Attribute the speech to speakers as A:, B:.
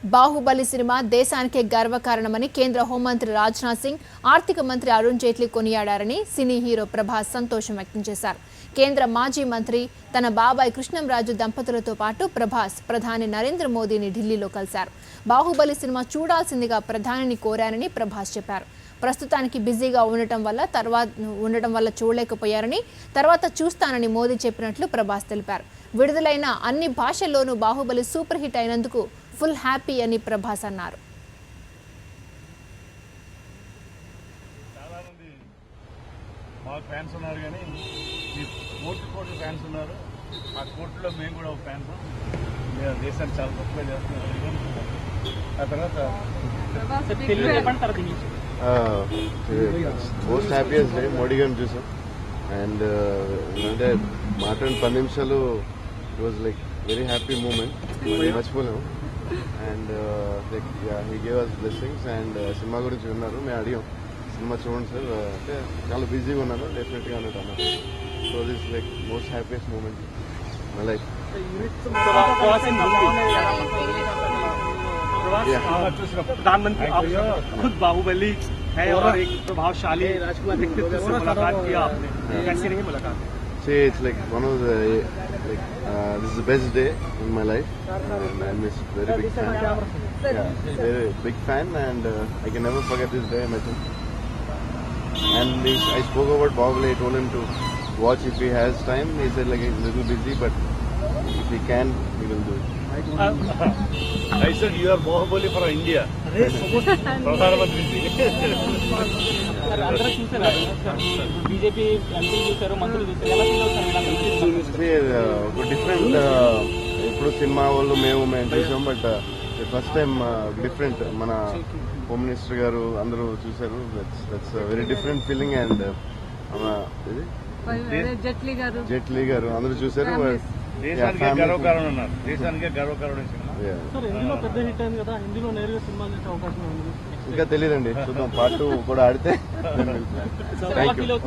A: Baahubali cinema దేశానికే గర్వకారణమని కేంద్ర హోంమంత్రి రాజ్నాథ్ సింగ్, ఆర్థిక మంత్రి అరుణ్ జైట్లీ కొనియాడారని సినీ హీరో ప్రభాస్ సంతోషం వ్యక్తం చేశారు. కేంద్ర మాజీ మంత్రి తన బాబాయ్ కృష్ణంరాజు దంపతులతో పాటు ప్రభాస్ ప్రధాని నరేంద్ర మోదీని ఢిల్లీలో కలిశారు. బాహుబలి సినిమా చూడాల్సిందిగా ప్రధానిని కోరారని ప్రభాస్ చెప్పారు. ప్రస్తుతానికి బిజీగా ఉండటం వల్ల చూడలేకపోయారని, తర్వాత చూస్తానని మోదీ చెప్పినట్లు ప్రభాస్ తెలిపారు. విడుదలైన అన్ని భాషల్లోనూ బాహుబలి సూపర్ హిట్ అయినందుకు ఫుల్ హ్యాపీ అని ప్రభాస్ అన్నారు.
B: ఫ్యాన్స్ ఉన్నారు కానీ కోటి ఫ్యాన్స్ ఉన్నారు. ఆ కోర్టులో మేము కూడా ఒక ఫ్యాన్స్. మేము దేశాన్ని చాలా తక్కువ చేస్తున్నాం. ఆ తర్వాత
C: మోస్ట్ హ్యాపీయెస్ట్ డే మోడీ గారిని చూసాం. అండ్ అంటే మాట్లాడిన 10 నిమిషాలు it was like very happy moment, మర్చిపోలేము. And he gave us blessings. And cinema గురించి విన్నారు, మేము అడిగాం సినిమా చూడండి సార్ అంటే చాలా బిజీగా ఉన్నాను, డెఫినెట్గా అన్నట్టు అన్నారు. So this like most happiest moment my life.
B: प्रधानमंत्री खुद बाहुबली है और एक प्रभावशाली व्यक्तित्व से मुलाकात किया आपने, कैसी रही मुलाकात?
C: See, it's like one of the this is the best day in my life, and I'm a very big fan. Yeah, very big fan, and I can never forget this day I met him. And I spoke about Bahubali. I told him to watch if he has time. He said like he's a little busy, but if he can, he will do it.
B: I said you are Bahubali for India. ప్రధానమంత్రి BJP MP చూశారు, మంత్రులు చూశారు.
C: ఒక different ఇప్పుడు cinema వాళ్ళు మేము చూసాం, but first time different మన హోమ్ మినిస్టర్ గారు అందరూ చూశారు. That's very different feeling. And Jaitley గారు అందరూ చూశారు.
B: దేశానికే గర్వకారణం ఉన్నారు. దేశానికే గర్వకారణం సినిమా.
D: పెద్ద హిట్ అయింది కదా, హిందీలో నేరుగా సినిమా చేసే అవకాశం ఉంది.
C: ఇంకా తెలియదండి, చూద్దాం. పార్ట్ 2 కూడా ఆడితే. Thank you.